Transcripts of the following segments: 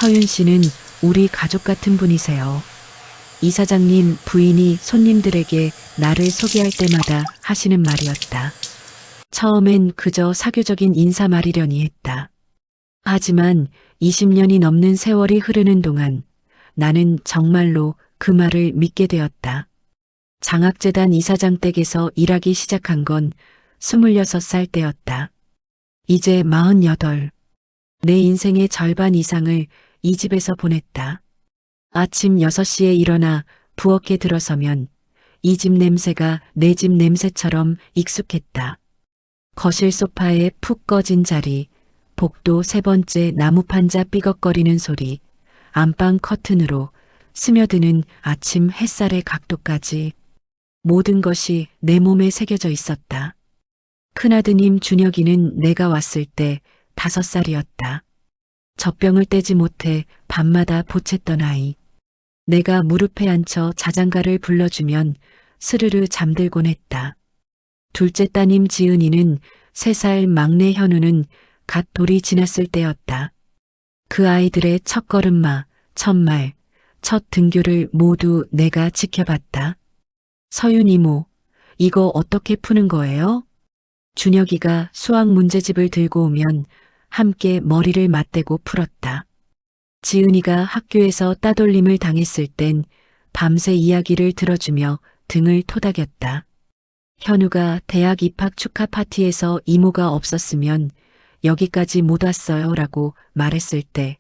서윤 씨는 우리 가족 같은 분이세요. 이사장님 부인이 손님들에게 나를 소개할 때마다 하시는 말이었다. 처음엔 그저 사교적인 인사말이려니 했다. 하지만 20년이 넘는 세월이 흐르는 동안 나는 정말로 그 말을 믿게 되었다. 장학재단 이사장 댁에서 일하기 시작한 건 26살 때였다. 이제 48. 내 인생의 절반 이상을 이 집에서 보냈다. 아침 6시에 일어나 부엌에 들어서면 이 집 냄새가 내 집 냄새처럼 익숙했다. 거실 소파에 푹 꺼진 자리, 복도 3번째 나무판자 삐걱거리는 소리, 안방 커튼으로 스며드는 아침 햇살의 각도까지 모든 것이 내 몸에 새겨져 있었다. 큰아드님 준혁이는 내가 왔을 때 5살이었다. 젖병을 떼지 못해 밤마다 보챘던 아이. 내가 무릎에 앉혀 자장가를 불러주면 스르르 잠들곤 했다. 둘째 따님 지은이는 3살, 막내 현우는 갓 돌이 지났을 때였다. 그 아이들의 첫 걸음마, 첫 말, 첫 등교를 모두 내가 지켜봤다. 서윤 이모, 이거 어떻게 푸는 거예요? 준혁이가 수학 문제집을 들고 오면 함께 머리를 맞대고 풀었다. 지은이가 학교에서 따돌림을 당했을 땐 밤새 이야기를 들어주며 등을 토닥였다. 현우가 대학 입학 축하 파티에서 이모가 없었으면 여기까지 못 왔어요 라고 말했을 때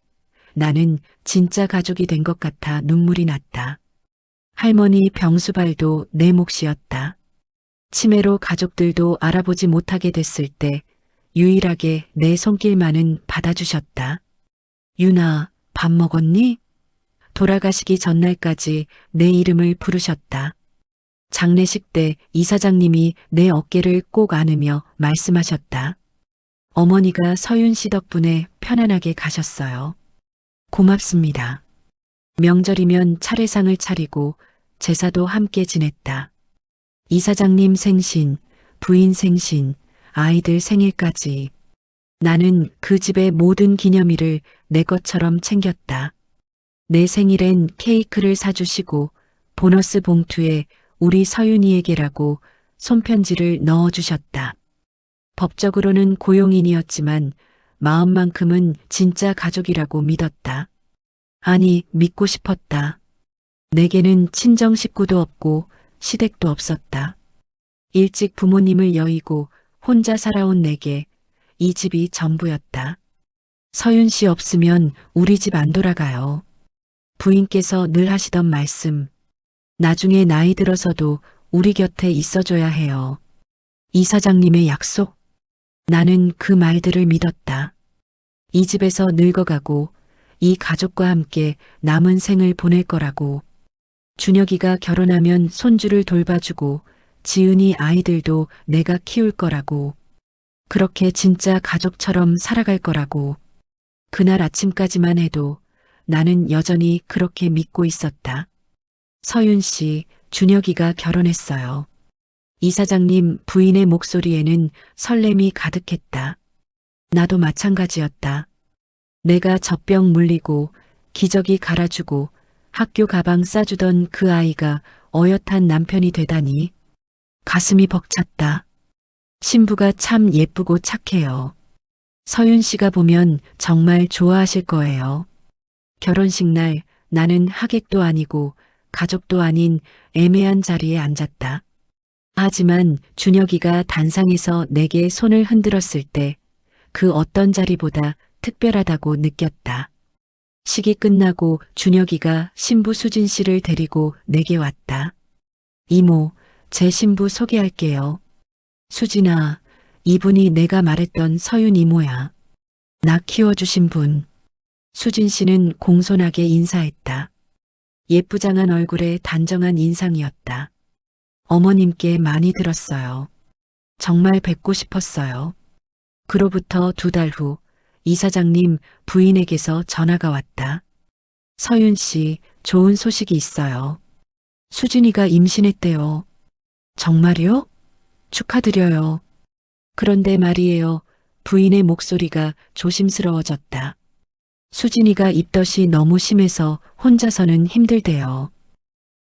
나는 진짜 가족이 된 것 같아 눈물이 났다. 할머니 병수발도 내 몫이었다. 치매로 가족들도 알아보지 못하게 됐을 때 유일하게 내 손길만은 받아주셨다. 유나, 밥 먹었니? 돌아가시기 전날까지 내 이름을 부르셨다. 장례식 때 이사장님이 내 어깨를 꼭 안으며 말씀하셨다. 어머니가 서윤 씨 덕분에 편안하게 가셨어요. 고맙습니다. 명절이면 차례상을 차리고 제사도 함께 지냈다. 이사장님 생신, 부인 생신, 아이들 생일까지 나는 그 집의 모든 기념일을 내 것처럼 챙겼다. 내 생일엔 케이크를 사주시고 보너스 봉투에 우리 서윤이에게라고 손편지를 넣어주셨다. 법적으로는 고용인이었지만 마음만큼은 진짜 가족이라고 믿었다. 아니, 믿고 싶었다. 내게는 친정 식구도 없고 시댁도 없었다. 일찍 부모님을 여의고 혼자 살아온 내게 이 집이 전부였다. 서윤 씨 없으면 우리 집 안 돌아가요. 부인께서 늘 하시던 말씀. 나중에 나이 들어서도 우리 곁에 있어줘야 해요. 이사장님의 약속? 나는 그 말들을 믿었다. 이 집에서 늙어가고 이 가족과 함께 남은 생을 보낼 거라고. 준혁이가 결혼하면 손주를 돌봐주고 지은이 아이들도 내가 키울 거라고. 그렇게 진짜 가족처럼 살아갈 거라고. 그날 아침까지만 해도 나는 여전히 그렇게 믿고 있었다. 서윤 씨, 준혁이가 결혼했어요. 이사장님 부인의 목소리에는 설렘이 가득했다. 나도 마찬가지였다. 내가 젖병 물리고 기저귀 갈아주고 학교 가방 싸주던 그 아이가 어엿한 남편이 되다니 가슴이 벅찼다. 신부가 참 예쁘고 착해요. 서윤 씨가 보면 정말 좋아하실 거예요. 결혼식 날 나는 하객도 아니고 가족도 아닌 애매한 자리에 앉았다. 하지만 준혁이가 단상에서 내게 손을 흔들었을 때 그 어떤 자리보다 특별하다고 느꼈다. 식이 끝나고 준혁이가 신부 수진 씨를 데리고 내게 왔다. 이모, 제 신부 소개할게요. 수진아, 이분이 내가 말했던 서윤 이모야. 나 키워주신 분. 수진 씨는 공손하게 인사했다. 예쁘장한 얼굴에 단정한 인상이었다. 어머님께 많이 들었어요. 정말 뵙고 싶었어요. 그로부터 2달 후 이사장님 부인에게서 전화가 왔다. 서윤 씨, 좋은 소식이 있어요. 수진이가 임신했대요. 정말요? 축하드려요. 그런데 말이에요. 부인의 목소리가 조심스러워졌다. 수진이가 입덧이 너무 심해서 혼자서는 힘들대요.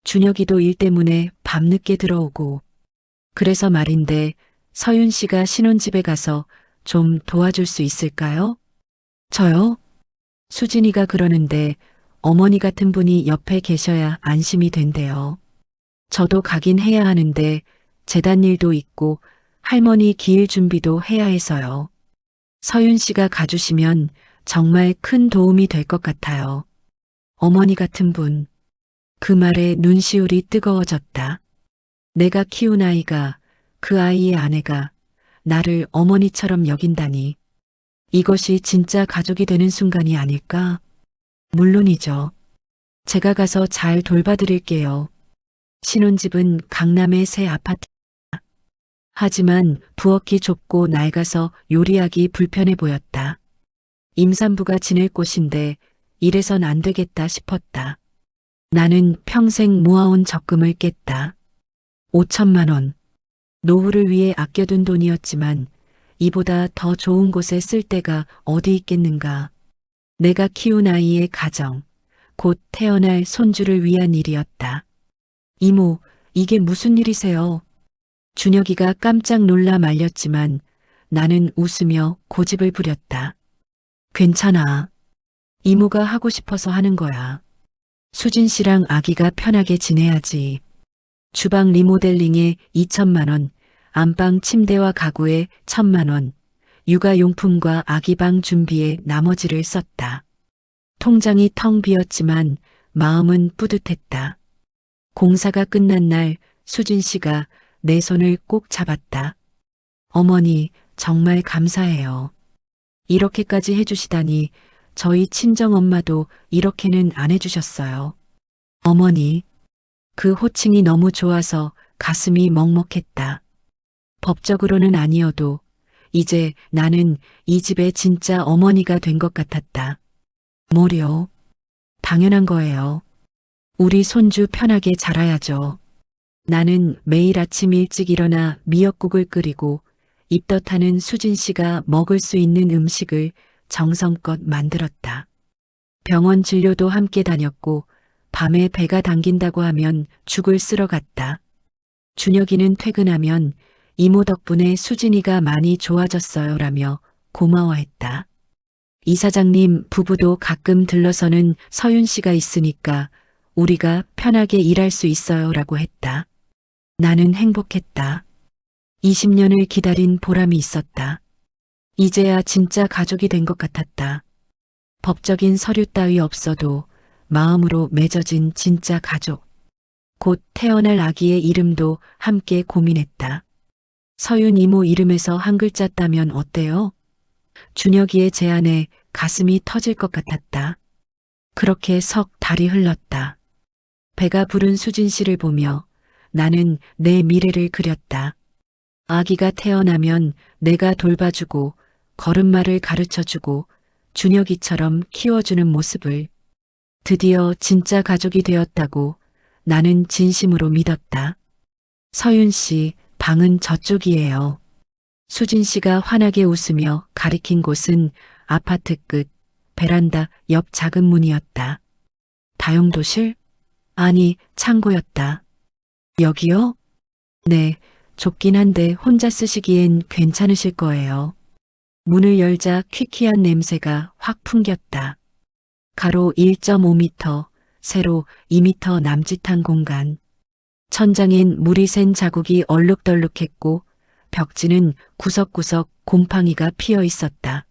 준혁이도 일 때문에 밤늦게 들어오고. 그래서 말인데 서윤 씨가 신혼집에 가서 좀 도와줄 수 있을까요? 저요? 수진이가 그러는데 어머니 같은 분이 옆에 계셔야 안심이 된대요. 저도 가긴 해야 하는데 재단 일도 있고 할머니 기일 준비도 해야 해서요. 서윤 씨가 가주시면 정말 큰 도움이 될 것 같아요. 어머니 같은 분. 그 말에 눈시울이 뜨거워졌다. 내가 키운 아이가, 그 아이의 아내가 나를 어머니처럼 여긴다니. 이것이 진짜 가족이 되는 순간이 아닐까? 물론이죠. 제가 가서 잘 돌봐드릴게요. 신혼집은 강남의 새 아파트. 하지만 부엌이 좁고 낡아서 요리하기 불편해 보였다. 임산부가 지낼 곳인데 이래선 안 되겠다 싶었다. 나는 평생 모아온 적금을 깼다. 5천만 원. 노후를 위해 아껴둔 돈이었지만 이보다 더 좋은 곳에 쓸 데가 어디 있겠는가. 내가 키운 아이의 가정, 곧 태어날 손주를 위한 일이었다. 이모, 이게 무슨 일이세요? 준혁이가 깜짝 놀라 말렸지만 나는 웃으며 고집을 부렸다. 괜찮아. 이모가 하고 싶어서 하는 거야. 수진 씨랑 아기가 편하게 지내야지. 주방 리모델링에 2천만 원, 안방 침대와 가구에 1,000만 원, 육아용품과 아기방 준비에 나머지를 썼다. 통장이 텅 비었지만 마음은 뿌듯했다. 공사가 끝난 날 수진 씨가 내 손을 꼭 잡았다. 어머니, 정말 감사해요. 이렇게까지 해주시다니 저희 친정엄마도 이렇게는 안 해주셨어요. 어머니, 그 호칭이 너무 좋아서 가슴이 먹먹했다. 법적으로는 아니어도 이제 나는 이 집의 진짜 어머니가 된 것 같았다. 뭐려? 당연한 거예요. 우리 손주 편하게 자라야죠. 나는 매일 아침 일찍 일어나 미역국을 끓이고 입덧하는 수진 씨가 먹을 수 있는 음식을 정성껏 만들었다. 병원 진료도 함께 다녔고 밤에 배가 당긴다고 하면 죽을 쓸어 갔다. 준혁이는 퇴근하면 이모 덕분에 수진이가 많이 좋아졌어요 라며 고마워했다. 이사장님 부부도 가끔 들러서는 서윤 씨가 있으니까 우리가 편하게 일할 수 있어요 라고 했다. 나는 행복했다. 20년을 기다린 보람이 있었다. 이제야 진짜 가족이 된 것 같았다. 법적인 서류 따위 없어도 마음으로 맺어진 진짜 가족. 곧 태어날 아기의 이름도 함께 고민했다. 서윤 이모 이름에서 한 글자 따면 어때요? 준혁이의 제안에 가슴이 터질 것 같았다. 그렇게 석 달이 흘렀다. 배가 부른 수진 씨를 보며 나는 내 미래를 그렸다. 아기가 태어나면 내가 돌봐주고 걸음마를 가르쳐주고 준혁이처럼 키워주는 모습을. 드디어 진짜 가족이 되었다고 나는 진심으로 믿었다. 서윤 씨, 방은 저쪽이에요. 수진 씨가 환하게 웃으며 가리킨 곳은 아파트 끝, 베란다 옆 작은 문이었다. 다용도실? 아니, 창고였다. 여기요? 네, 좁긴 한데 혼자 쓰시기엔 괜찮으실 거예요. 문을 열자 퀴퀴한 냄새가 확 풍겼다. 가로 1.5m, 세로 2m 남짓한 공간. 천장엔 물이 샌 자국이 얼룩덜룩했고 벽지는 구석구석 곰팡이가 피어 있었다.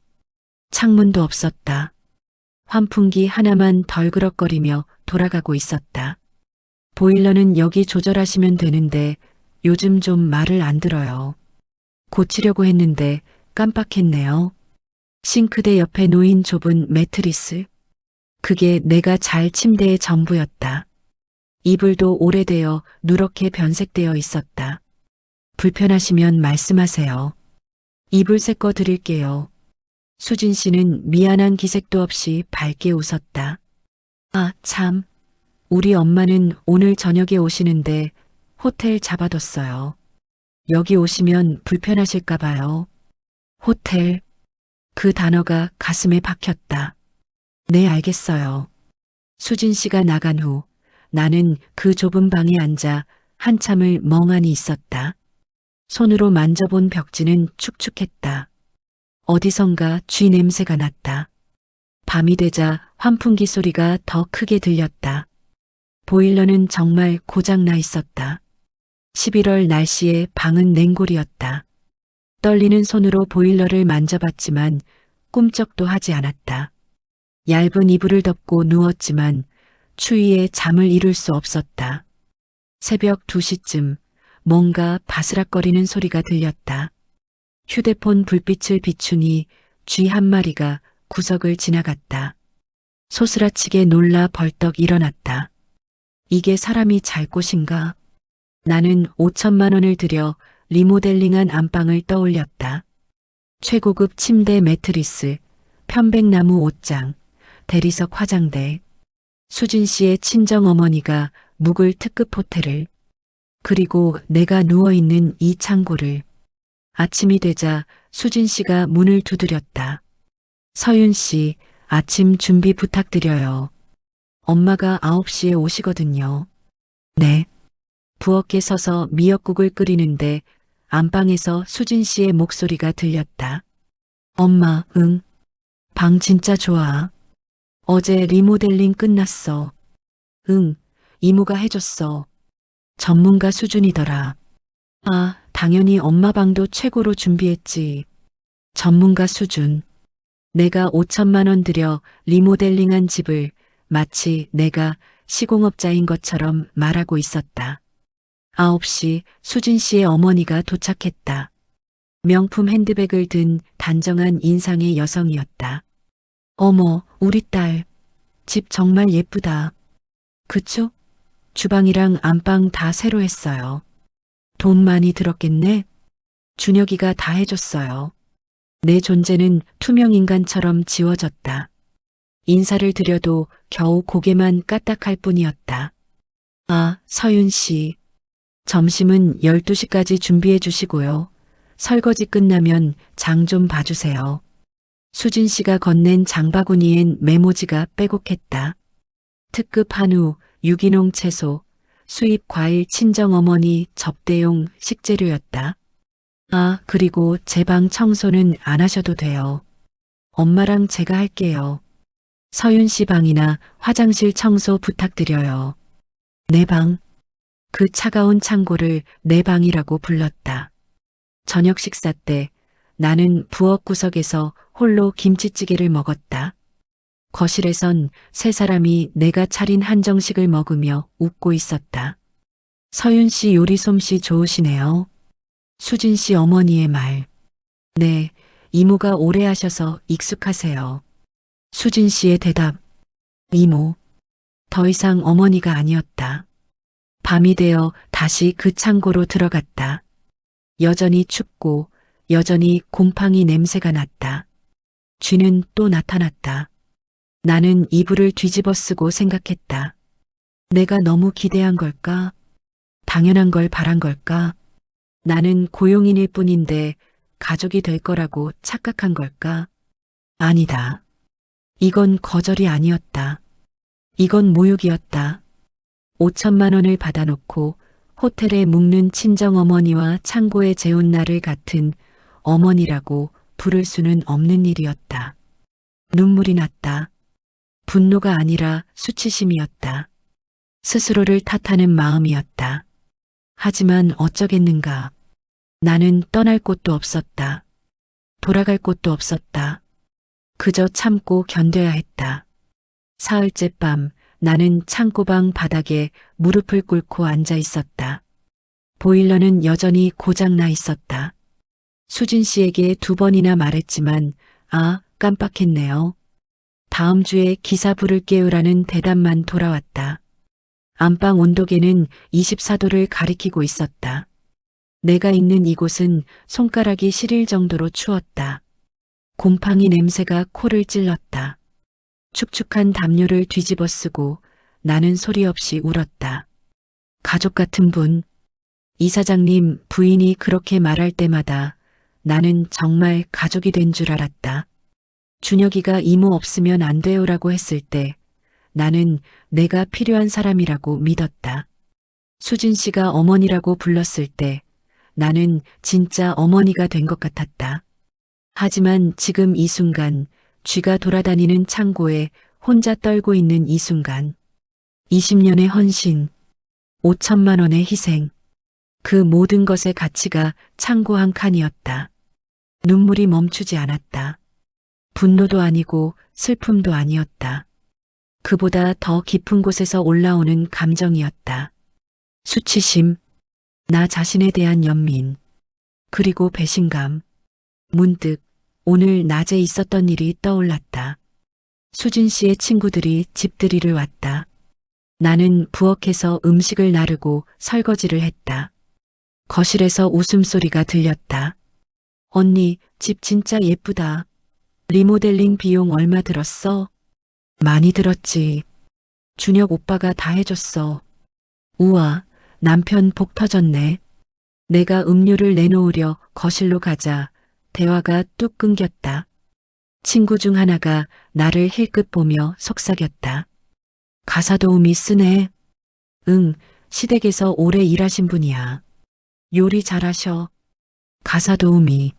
창문도 없었다. 환풍기 하나만 덜그럭거리며 돌아가고 있었다. 보일러는 여기 조절하시면 되는데 요즘 좀 말을 안 들어요. 고치려고 했는데 깜빡했네요. 싱크대 옆에 놓인 좁은 매트리스. 그게 내가 잘 침대의 전부였다. 이불도 오래되어 누렇게 변색되어 있었다. 불편하시면 말씀하세요. 이불 새 거 드릴게요. 수진 씨는 미안한 기색도 없이 밝게 웃었다. 아, 참. 우리 엄마는 오늘 저녁에 오시는데 호텔 잡아뒀어요. 여기 오시면 불편하실까 봐요. 호텔. 그 단어가 가슴에 박혔다. 네, 알겠어요. 수진 씨가 나간 후 나는 그 좁은 방에 앉아 한참을 멍하니 있었다. 손으로 만져본 벽지는 축축했다. 어디선가 쥐 냄새가 났다. 밤이 되자 환풍기 소리가 더 크게 들렸다. 보일러는 정말 고장나 있었다. 11월 날씨에 방은 냉골이었다. 떨리는 손으로 보일러를 만져봤지만 꿈쩍도 하지 않았다. 얇은 이불을 덮고 누웠지만 추위에 잠을 이룰 수 없었다. 새벽 2시쯤 뭔가 바스락거리는 소리가 들렸다. 휴대폰 불빛을 비추니 쥐 한 마리가 구석을 지나갔다. 소스라치게 놀라 벌떡 일어났다. 이게 사람이 잘 곳인가? 나는 5천만 원을 들여 리모델링한 안방을 떠올렸다. 최고급 침대 매트리스, 편백나무 옷장, 대리석 화장대, 수진 씨의 친정어머니가 묵을 특급 호텔을, 그리고 내가 누워있는 이 창고를. 아침이 되자 수진 씨가 문을 두드렸다. 서윤 씨, 아침 준비 부탁드려요. 엄마가 9시에 오시거든요. 네. 부엌에 서서 미역국을 끓이는데 안방에서 수진 씨의 목소리가 들렸다. 엄마, 응. 방 진짜 좋아. 어제 리모델링 끝났어. 응, 이모가 해줬어. 전문가 수준이더라. 아, 당연히 엄마 방도 최고로 준비했지. 전문가 수준. 내가 5천만 원 들여 리모델링한 집을 마치 내가 시공업자인 것처럼 말하고 있었다. 9시 수진 씨의 어머니가 도착했다. 명품 핸드백을 든 단정한 인상의 여성이었다. 어머, 우리 딸. 집 정말 예쁘다. 그쵸? 주방이랑 안방 다 새로 했어요. 돈 많이 들었겠네? 준혁이가 다 해줬어요. 내 존재는 투명인간처럼 지워졌다. 인사를 드려도 겨우 고개만 까딱할 뿐이었다. 아, 서윤 씨. 점심은 12시까지 준비해 주시고요. 설거지 끝나면 장 좀 봐주세요. 수진 씨가 건넨 장바구니엔 메모지가 빼곡했다. 특급 한우, 유기농 채소, 수입 과일 친정어머니 접대용 식재료였다. 아, 그리고 제 방 청소는 안 하셔도 돼요. 엄마랑 제가 할게요. 서윤 씨 방이나 화장실 청소 부탁드려요. 내 방. 그 차가운 창고를 내 방이라고 불렀다. 저녁 식사 때 나는 부엌 구석에서 홀로 김치찌개를 먹었다. 거실에선 세 사람이 내가 차린 한정식을 먹으며 웃고 있었다. 서윤 씨 요리 솜씨 좋으시네요. 수진 씨 어머니의 말. 네, 이모가 오래 하셔서 익숙하세요. 수진 씨의 대답. 이모. 더 이상 어머니가 아니었다. 밤이 되어 다시 그 창고로 들어갔다. 여전히 춥고 여전히 곰팡이 냄새가 났다. 쥐는 또 나타났다. 나는 이불을 뒤집어 쓰고 생각했다. 내가 너무 기대한 걸까? 당연한 걸 바란 걸까? 나는 고용인일 뿐인데 가족이 될 거라고 착각한 걸까? 아니다. 이건 거절이 아니었다. 이건 모욕이었다. 5천만 원을 받아놓고 호텔에 묵는 친정어머니와 창고에 재운 나를 같은 어머니라고 부를 수는 없는 일이었다. 눈물이 났다. 분노가 아니라 수치심이었다. 스스로를 탓하는 마음이었다. 하지만 어쩌겠는가. 나는 떠날 곳도 없었다. 돌아갈 곳도 없었다. 그저 참고 견뎌야 했다. 사흘째 밤 나는 창고방 바닥에 무릎을 꿇고 앉아 있었다. 보일러는 여전히 고장나 있었다. 수진 씨에게 2번이나 말했지만 깜빡했네요. 다음 주에 기사 불을 깨우라는 대답만 돌아왔다. 안방 온도계는 24도를 가리키고 있었다. 내가 있는 이곳은 손가락이 시릴 정도로 추웠다. 곰팡이 냄새가 코를 찔렀다. 축축한 담요를 뒤집어 쓰고 나는 소리 없이 울었다. 가족 같은 분, 이사장님 부인이 그렇게 말할 때마다 나는 정말 가족이 된 줄 알았다. 준혁이가 이모 없으면 안 돼요라고 했을 때 나는 내가 필요한 사람이라고 믿었다. 수진 씨가 어머니라고 불렀을 때 나는 진짜 어머니가 된 것 같았다. 하지만 지금 이 순간 쥐가 돌아다니는 창고에 혼자 떨고 있는 이 순간 20년의 헌신, 5천만 원의 희생, 그 모든 것의 가치가 창고 한 칸이었다. 눈물이 멈추지 않았다. 분노도 아니고 슬픔도 아니었다. 그보다 더 깊은 곳에서 올라오는 감정이었다. 수치심, 나 자신에 대한 연민, 그리고 배신감. 문득 오늘 낮에 있었던 일이 떠올랐다. 수진 씨의 친구들이 집들이를 왔다. 나는 부엌에서 음식을 나르고 설거지를 했다. 거실에서 웃음소리가 들렸다. 언니, 집 진짜 예쁘다. 리모델링 비용 얼마 들었어? 많이 들었지. 준혁 오빠가 다 해줬어. 우와, 남편 복 터졌네. 내가 음료를 내놓으려 거실로 가자 대화가 뚝 끊겼다. 친구 중 하나가 나를 힐끗 보며 속삭였다. 가사 도우미 쓰네. 응, 시댁에서 오래 일하신 분이야. 요리 잘하셔. 가사 도우미.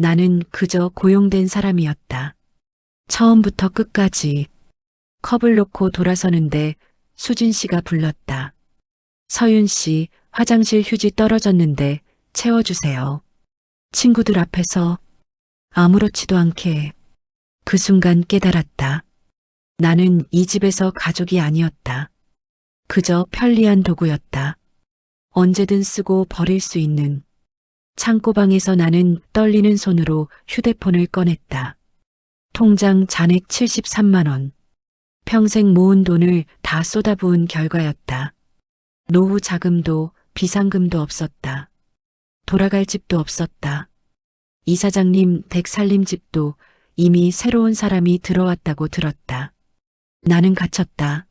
나는 그저 고용된 사람이었다. 처음부터 끝까지. 컵을 놓고 돌아서는데 수진 씨가 불렀다. 서윤 씨, 화장실 휴지 떨어졌는데 채워주세요. 친구들 앞에서 아무렇지도 않게 그 순간 깨달았다. 나는 이 집에서 가족이 아니었다. 그저 편리한 도구였다. 언제든 쓰고 버릴 수 있는. 창고방에서 나는 떨리는 손으로 휴대폰을 꺼냈다. 통장 잔액 73만 원. 평생 모은 돈을 다 쏟아부은 결과였다. 노후 자금도 비상금도 없었다. 돌아갈 집도 없었다. 이사장님 댁 살림 집도 이미 새로운 사람이 들어왔다고 들었다. 나는 갇혔다.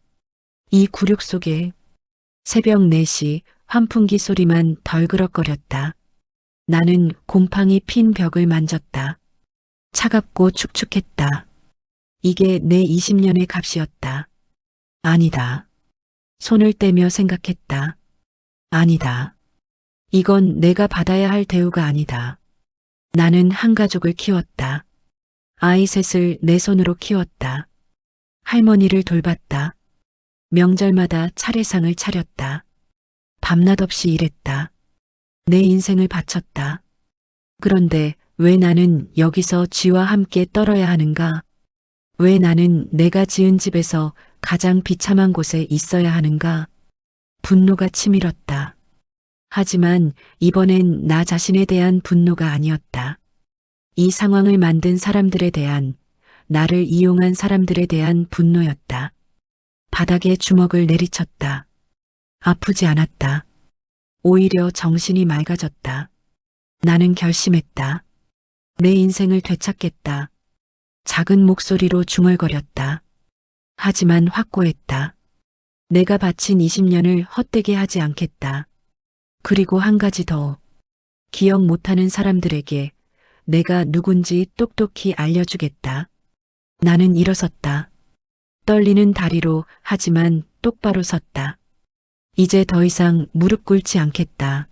이 굴욕 속에 새벽 4시 환풍기 소리만 덜그럭거렸다. 나는 곰팡이 핀 벽을 만졌다. 차갑고 축축했다. 이게 내 20년의 값이었다. 아니다. 손을 떼며 생각했다. 아니다. 이건 내가 받아야 할 대우가 아니다. 나는 한 가족을 키웠다. 아이 셋을 내 손으로 키웠다. 할머니를 돌봤다. 명절마다 차례상을 차렸다. 밤낮 없이 일했다. 내 인생을 바쳤다. 그런데 왜 나는 여기서 쥐와 함께 떨어야 하는가? 왜 나는 내가 지은 집에서 가장 비참한 곳에 있어야 하는가? 분노가 치밀었다. 하지만 이번엔 나 자신에 대한 분노가 아니었다. 이 상황을 만든 사람들에 대한, 나를 이용한 사람들에 대한 분노였다. 바닥에 주먹을 내리쳤다. 아프지 않았다. 오히려 정신이 맑아졌다. 나는 결심했다. 내 인생을 되찾겠다. 작은 목소리로 중얼거렸다. 하지만 확고했다. 내가 바친 20년을 헛되게 하지 않겠다. 그리고 한 가지 더. 기억 못하는 사람들에게 내가 누군지 똑똑히 알려주겠다. 나는 일어섰다. 떨리는 다리로 하지만 똑바로 섰다. 이제 더 이상 무릎 꿇지 않겠다.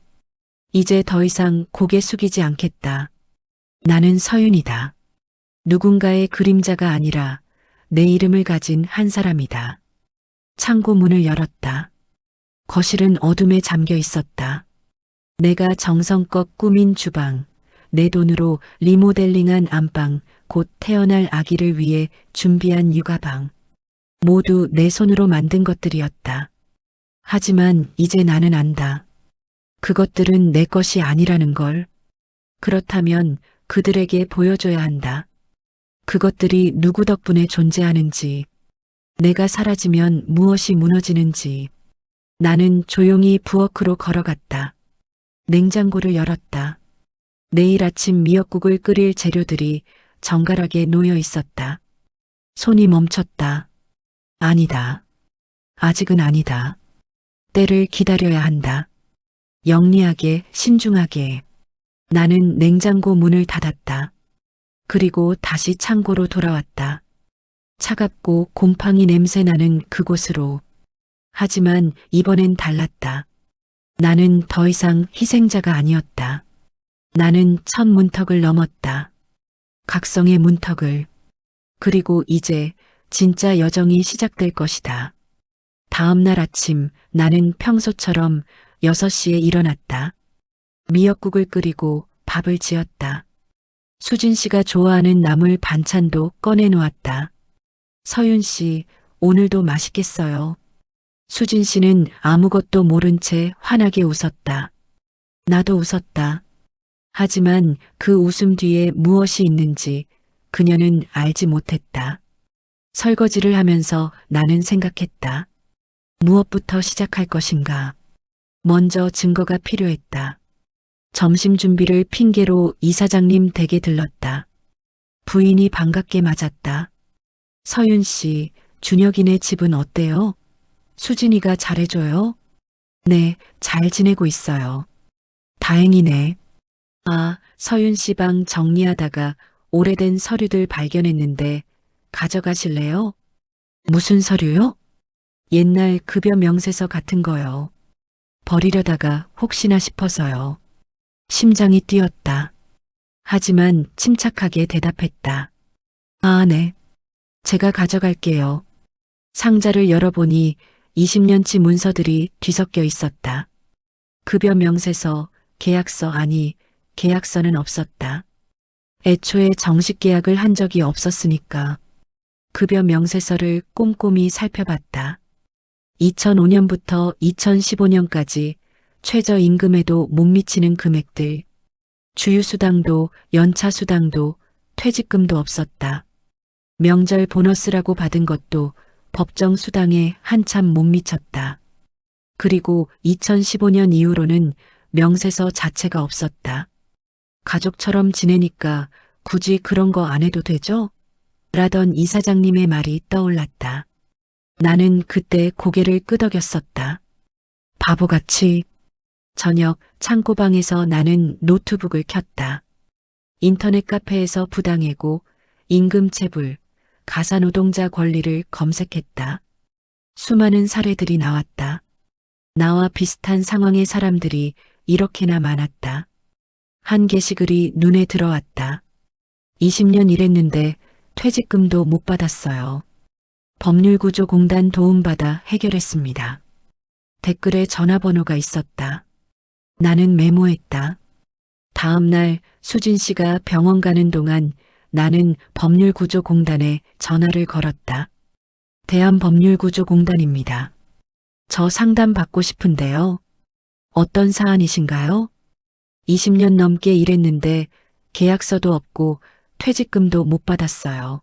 이제 더 이상 고개 숙이지 않겠다. 나는 서윤이다. 누군가의 그림자가 아니라 내 이름을 가진 한 사람이다. 창고 문을 열었다. 거실은 어둠에 잠겨 있었다. 내가 정성껏 꾸민 주방, 내 돈으로 리모델링한 안방, 곧 태어날 아기를 위해 준비한 육아방. 모두 내 손으로 만든 것들이었다. 하지만 이제 나는 안다. 그것들은 내 것이 아니라는 걸. 그렇다면 그들에게 보여줘야 한다. 그것들이 누구 덕분에 존재하는지, 내가 사라지면 무엇이 무너지는지. 나는 조용히 부엌으로 걸어갔다. 냉장고를 열었다. 내일 아침 미역국을 끓일 재료들이 정갈하게 놓여 있었다. 손이 멈췄다. 아니다. 아직은 아니다. 때를 기다려야 한다. 영리하게, 신중하게. 나는 냉장고 문을 닫았다. 그리고 다시 창고로 돌아왔다. 차갑고 곰팡이 냄새 나는 그곳으로. 하지만 이번엔 달랐다. 나는 더 이상 희생자가 아니었다. 나는 첫 문턱을 넘었다. 각성의 문턱을. 그리고 이제 진짜 여정이 시작될 것이다. 다음 날 아침 나는 평소처럼 6시에 일어났다. 미역국을 끓이고 밥을 지었다. 수진 씨가 좋아하는 나물 반찬도 꺼내 놓았다. 서윤 씨, 오늘도 맛있겠어요. 수진 씨는 아무것도 모른 채 환하게 웃었다. 나도 웃었다. 하지만 그 웃음 뒤에 무엇이 있는지 그녀는 알지 못했다. 설거지를 하면서 나는 생각했다. 무엇부터 시작할 것인가? 먼저 증거가 필요했다. 점심 준비를 핑계로 이사장님 댁에 들렀다. 부인이 반갑게 맞았다. 서윤 씨, 준혁이네 집은 어때요? 수진이가 잘해줘요? 네, 잘 지내고 있어요. 다행이네. 아, 서윤 씨 방 정리하다가 오래된 서류들 발견했는데 가져가실래요? 무슨 서류요? 옛날 급여 명세서 같은 거요. 버리려다가 혹시나 싶어서요. 심장이 뛰었다. 하지만 침착하게 대답했다. 아, 네. 제가 가져갈게요. 상자를 열어보니 20년치 문서들이 뒤섞여 있었다. 급여 명세서, 계약서 아니, 계약서는 없었다. 애초에 정식 계약을 한 적이 없었으니까. 급여 명세서를 꼼꼼히 살펴봤다. 2005년부터 2015년까지 최저임금에도 못 미치는 금액들, 주휴수당도 연차수당도 퇴직금도 없었다. 명절 보너스라고 받은 것도 법정 수당에 한참 못 미쳤다. 그리고 2015년 이후로는 명세서 자체가 없었다. 가족처럼 지내니까 굳이 그런 거 안 해도 되죠? 라던 이사장님의 말이 떠올랐다. 나는 그때 고개를 끄덕였었다. 바보같이. 저녁 창고방에서 나는 노트북을 켰다. 인터넷 카페에서 부당해고, 임금체불, 가사노동자 권리를 검색했다. 수많은 사례들이 나왔다. 나와 비슷한 상황의 사람들이 이렇게나 많았다. 한 게시글이 눈에 들어왔다. 20년 일했는데 퇴직금도 못 받았어요. 법률구조공단 도움받아 해결했습니다. 댓글에 전화번호가 있었다. 나는 메모했다. 다음 날 수진 씨가 병원 가는 동안 나는 법률구조공단에 전화를 걸었다. 대한법률구조공단입니다. 저 상담 받고 싶은데요. 어떤 사안이신가요? 20년 넘게 일했는데 계약서도 없고 퇴직금도 못 받았어요.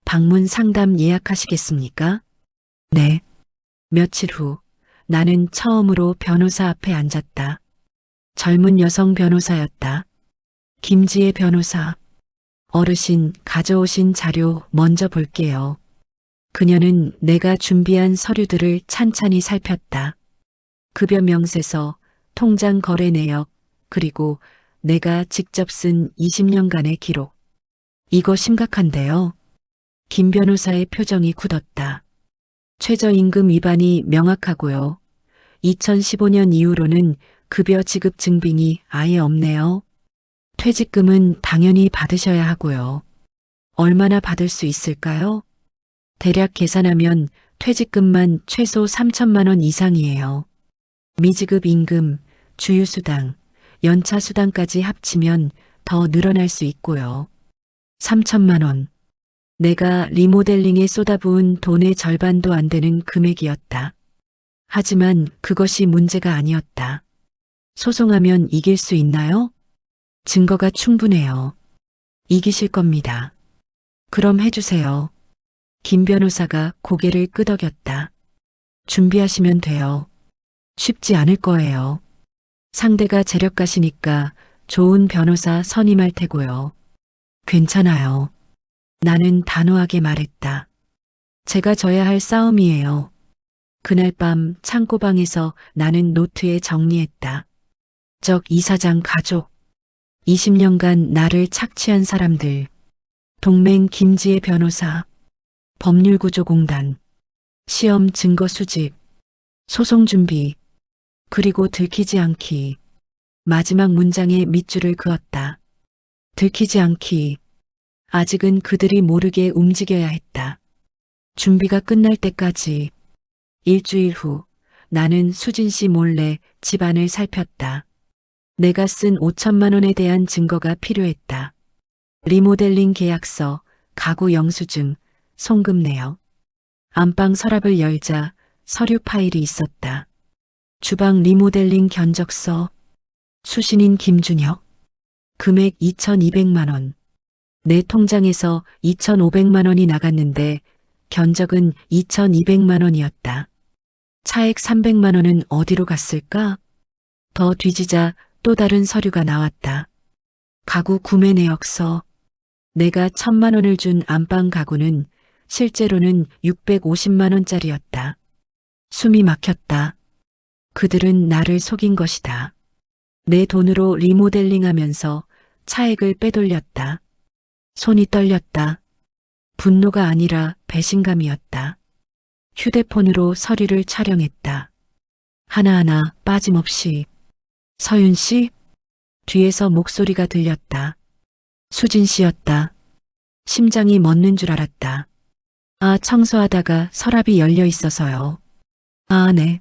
방문 상담 예약하시겠습니까? 네. 며칠 후 나는 처음으로 변호사 앞에 앉았다. 젊은 여성 변호사였다. 김지혜 변호사. 어르신 가져오신 자료 먼저 볼게요. 그녀는 내가 준비한 서류들을 찬찬히 살폈다. 급여 명세서, 통장 거래 내역, 그리고 내가 직접 쓴 20년간의 기록. 이거 심각한데요. 김 변호사의 표정이 굳었다. 최저임금 위반이 명확하고요. 2015년 이후로는 급여 지급 증빙이 아예 없네요. 퇴직금은 당연히 받으셔야 하고요. 얼마나 받을 수 있을까요? 대략 계산하면 퇴직금만 최소 3천만 원 이상이에요. 미지급 임금, 주휴수당, 연차수당까지 합치면 더 늘어날 수 있고요. 3천만 원. 내가 리모델링에 쏟아부은 돈의 절반도 안 되는 금액이었다. 하지만 그것이 문제가 아니었다. 소송하면 이길 수 있나요? 증거가 충분해요. 이기실 겁니다. 그럼 해주세요. 김 변호사가 고개를 끄덕였다. 준비하시면 돼요. 쉽지 않을 거예요. 상대가 재력가시니까 좋은 변호사 선임할 테고요. 괜찮아요. 나는 단호하게 말했다. 제가 져야 할 싸움이에요. 그날 밤 창고방에서 나는 노트에 정리했다. 적 이사장 가족. 20년간 나를 착취한 사람들. 동맹 김지혜 변호사, 법률구조공단, 시험 증거 수집, 소송 준비, 그리고 들키지 않기. 마지막 문장에 밑줄을 그었다. 들키지 않기. 아직은 그들이 모르게 움직여야 했다. 준비가 끝날 때까지. 일주일 후 나는 수진 씨 몰래 집안을 살폈다. 내가 쓴 5천만 원에 대한 증거가 필요했다. 리모델링 계약서, 가구 영수증, 송금 내역. 안방 서랍을 열자 서류 파일이 있었다. 주방 리모델링 견적서, 수신인 김준혁, 금액 2,200만 원. 내 통장에서 2,500만 원이 나갔는데 견적은 2,200만 원이었다. 차액 300만 원은 어디로 갔을까? 더 뒤지자 또 다른 서류가 나왔다. 가구 구매 내역서. 내가 1,000만 원을 준 안방 가구는 실제로는 650만 원짜리였다. 숨이 막혔다. 그들은 나를 속인 것이다. 내 돈으로 리모델링하면서 차액을 빼돌렸다. 손이 떨렸다. 분노가 아니라 배신감이었다. 휴대폰으로 서류를 촬영했다. 하나하나 빠짐없이. 서윤 씨? 뒤에서 목소리가 들렸다. 수진 씨였다. 심장이 멎는 줄 알았다. 아, 청소하다가 서랍이 열려 있어서요. 아, 네.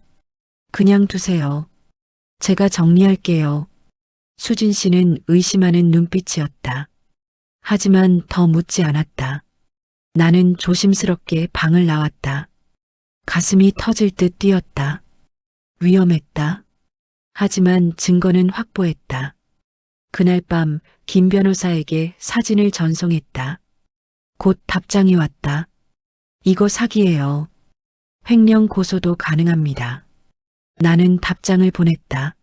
그냥 두세요. 제가 정리할게요. 수진 씨는 의심하는 눈빛이었다. 하지만 더 묻지 않았다. 나는 조심스럽게 방을 나왔다. 가슴이 터질 듯 뛰었다. 위험했다. 하지만 증거는 확보했다. 그날 밤 김 변호사에게 사진을 전송했다. 곧 답장이 왔다. 이거 사기예요. 횡령 고소도 가능합니다. 나는 답장을 보냈다.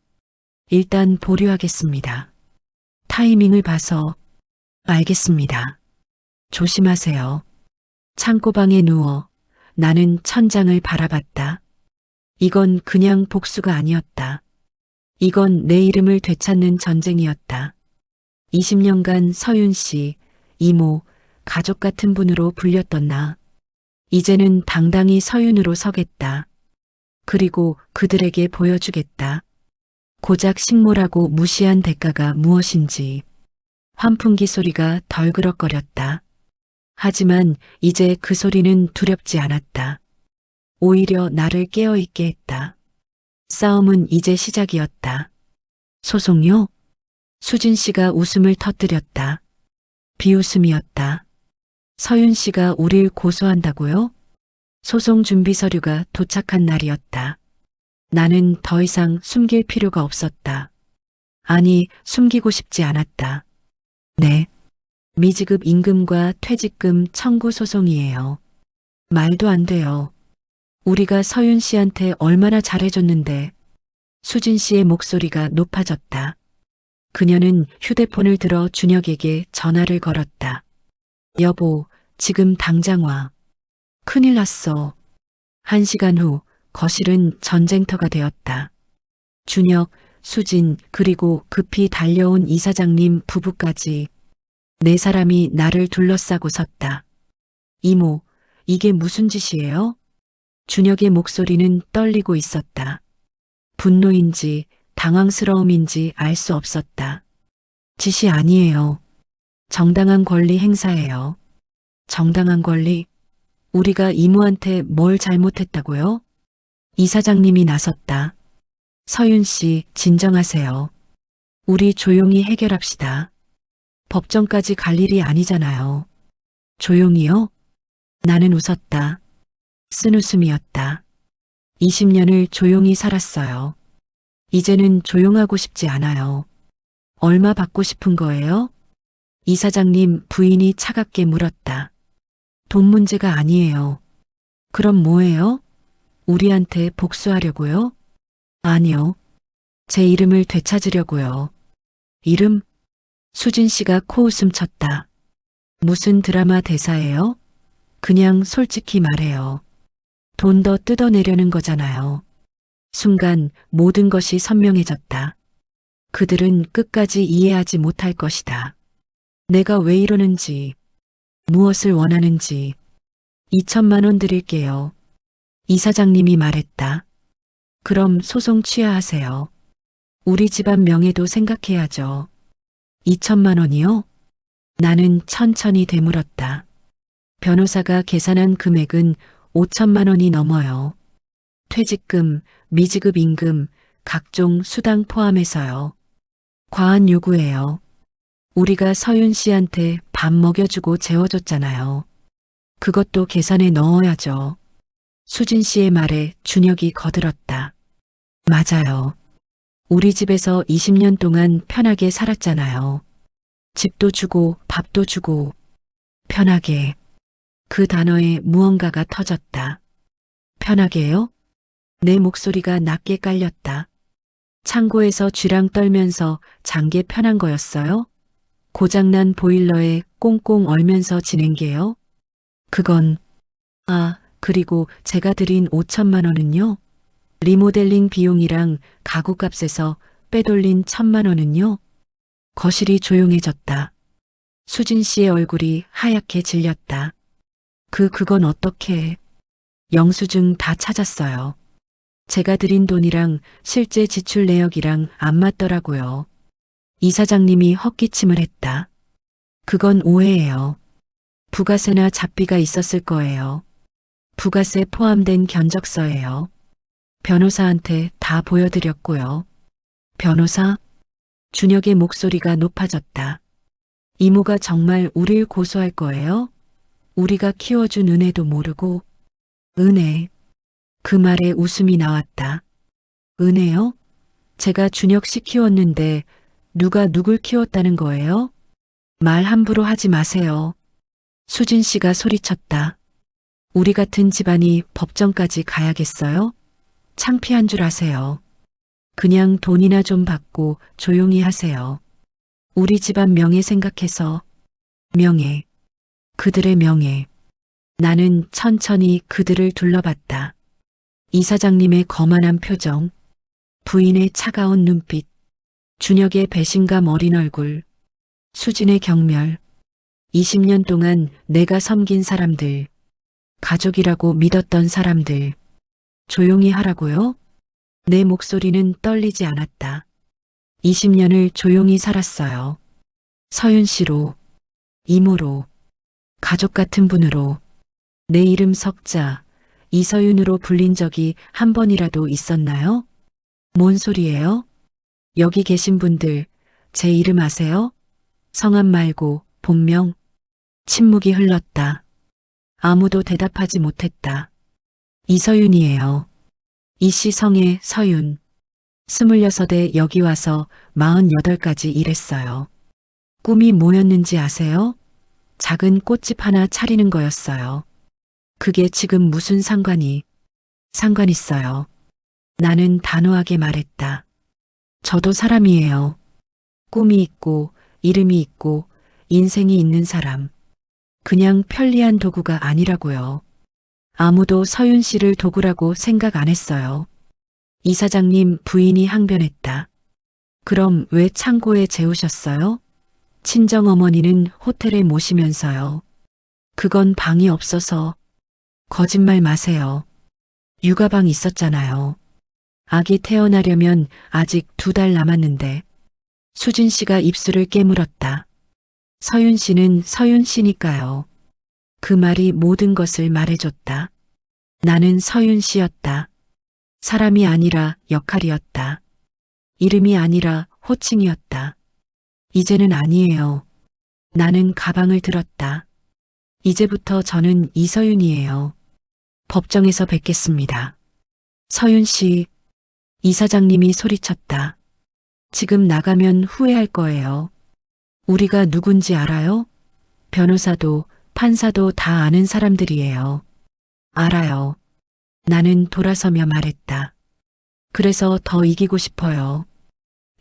일단 보류하겠습니다. 타이밍을 봐서. 알겠습니다. 조심하세요. 창고방에 누워 나는 천장을 바라봤다. 이건 그냥 복수가 아니었다. 이건 내 이름을 되찾는 전쟁이었다. 20년간 서윤 씨, 이모, 가족 같은 분으로 불렸던 나. 이제는 당당히 서윤으로 서겠다. 그리고 그들에게 보여주겠다. 고작 식모라고 무시한 대가가 무엇인지. 환풍기 소리가 덜그럭거렸다. 하지만 이제 그 소리는 두렵지 않았다. 오히려 나를 깨어있게 했다. 싸움은 이제 시작이었다. 소송요? 수진 씨가 웃음을 터뜨렸다. 비웃음이었다. 서윤 씨가 우릴 고소한다고요? 소송 준비 서류가 도착한 날이었다. 나는 더 이상 숨길 필요가 없었다. 아니, 숨기고 싶지 않았다. 네. 미지급 임금과 퇴직금 청구 소송이에요. 말도 안 돼요. 우리가 서윤 씨한테 얼마나 잘해줬는데. 수진 씨의 목소리가 높아졌다. 그녀는 휴대폰을 들어 준혁에게 전화를 걸었다. 여보, 지금 당장 와. 큰일 났어. 1시간 후 거실은 전쟁터가 되었다. 준혁, 수진, 그리고 급히 달려온 이사장님 부부까지 4사람이 나를 둘러싸고 섰다. 이모, 이게 무슨 짓이에요? 준혁의 목소리는 떨리고 있었다. 분노인지 당황스러움인지 알 수 없었다. 짓이 아니에요. 정당한 권리 행사예요. 정당한 권리? 우리가 이모한테 뭘 잘못했다고요? 이사장님이 나섰다. 서윤 씨, 진정하세요. 우리 조용히 해결합시다. 법정까지 갈 일이 아니잖아요. 조용히요? 나는 웃었다. 쓴웃음이었다. 20년을 조용히 살았어요. 이제는 조용하고 싶지 않아요. 얼마 받고 싶은 거예요? 이사장님 부인이 차갑게 물었다. 돈 문제가 아니에요. 그럼 뭐예요? 우리한테 복수하려고요? 아니요. 제 이름을 되찾으려고요. 이름? 수진 씨가 코웃음 쳤다. 무슨 드라마 대사예요? 그냥 솔직히 말해요. 돈 더 뜯어내려는 거잖아요. 순간 모든 것이 선명해졌다. 그들은 끝까지 이해하지 못할 것이다. 내가 왜 이러는지, 무엇을 원하는지. 2천만 원 드릴게요. 이사장님이 말했다. 그럼 소송 취하하세요. 우리 집안 명예도 생각해야죠. 2천만 원이요? 나는 천천히 되물었다. 변호사가 계산한 금액은 5천만 원이 넘어요. 퇴직금, 미지급 임금, 각종 수당 포함해서요. 과한 요구예요. 우리가 서윤 씨한테 밥 먹여주고 재워줬잖아요. 그것도 계산에 넣어야죠. 수진 씨의 말에 준혁이 거들었다. 맞아요. 우리 집에서 20년 동안 편하게 살았잖아요. 집도 주고 밥도 주고 편하게. 그 단어에 무언가가 터졌다. 편하게요? 내 목소리가 낮게 깔렸다. 창고에서 쥐랑 떨면서 잔 게 편한 거였어요? 고장난 보일러에 꽁꽁 얼면서 지낸 게요? 그건, 그리고 제가 드린 5천만 원은요? 리모델링 비용이랑 가구값에서 빼돌린 1천만 원은요? 거실이 조용해졌다. 수진 씨의 얼굴이 하얗게 질렸다. 그건 어떻게? 영수증 다 찾았어요. 제가 드린 돈이랑 실제 지출 내역이랑 안 맞더라고요. 이사장님이 헛기침을 했다. 그건 오해예요. 부가세나 잡비가 있었을 거예요. 부가세 포함된 견적서예요. 변호사한테 다 보여드렸고요. 변호사? 준혁의 목소리가 높아졌다. 이모가 정말 우릴 고소할 거예요? 우리가 키워준 은혜도 모르고. 은혜. 그 말에 웃음이 나왔다. 은혜요? 제가 준혁 씨 키웠는데 누가 누굴 키웠다는 거예요? 말 함부로 하지 마세요. 수진 씨가 소리쳤다. 우리 같은 집안이 법정까지 가야겠어요? 창피한 줄 아세요. 그냥 돈이나 좀 받고 조용히 하세요. 우리 집안 명예 생각해서. 명예. 그들의 명예. 나는 천천히 그들을 둘러봤다. 이사장님의 거만한 표정, 부인의 차가운 눈빛, 준혁의 배신감 어린 얼굴, 수진의 경멸, 20년 동안 내가 섬긴 사람들, 가족이라고 믿었던 사람들. 조용히 하라고요? 내 목소리는 떨리지 않았다. 20년을 조용히 살았어요. 서윤 씨로, 이모로, 가족 같은 분으로. 내 이름 석자, 이서윤으로 불린 적이 한 번이라도 있었나요? 뭔 소리예요? 여기 계신 분들, 제 이름 아세요? 성함 말고 본명. 침묵이 흘렀다. 아무도 대답하지 못했다. 이서윤이에요. 이씨 성의 서윤. 26에 여기 와서 48까지 일했어요. 꿈이 뭐였는지 아세요? 작은 꽃집 하나 차리는 거였어요. 그게 지금 무슨 상관 있어요. 나는 단호하게 말했다. 저도 사람이에요. 꿈이 있고, 이름이 있고, 인생이 있는 사람. 그냥 편리한 도구가 아니라고요. 아무도 서윤 씨를 도구라고 생각 안 했어요. 이사장님 부인이 항변했다. 그럼 왜 창고에 재우셨어요? 친정어머니는 호텔에 모시면서요. 그건 방이 없어서. 거짓말 마세요. 육아방 있었잖아요. 아기 태어나려면 아직 2달 남았는데. 수진 씨가 입술을 깨물었다. 서윤 씨는 서윤 씨니까요. 그 말이 모든 것을 말해줬다. 나는 서윤 씨였다. 사람이 아니라 역할이었다. 이름이 아니라 호칭이었다. 이제는 아니에요. 나는 가방을 들었다. 이제부터 저는 이서윤이에요. 법정에서 뵙겠습니다. 서윤 씨, 이사장님이 소리쳤다. 지금 나가면 후회할 거예요. 우리가 누군지 알아요? 변호사도 판사도 다 아는 사람들이에요. 알아요. 나는 돌아서며 말했다. 그래서 더 이기고 싶어요.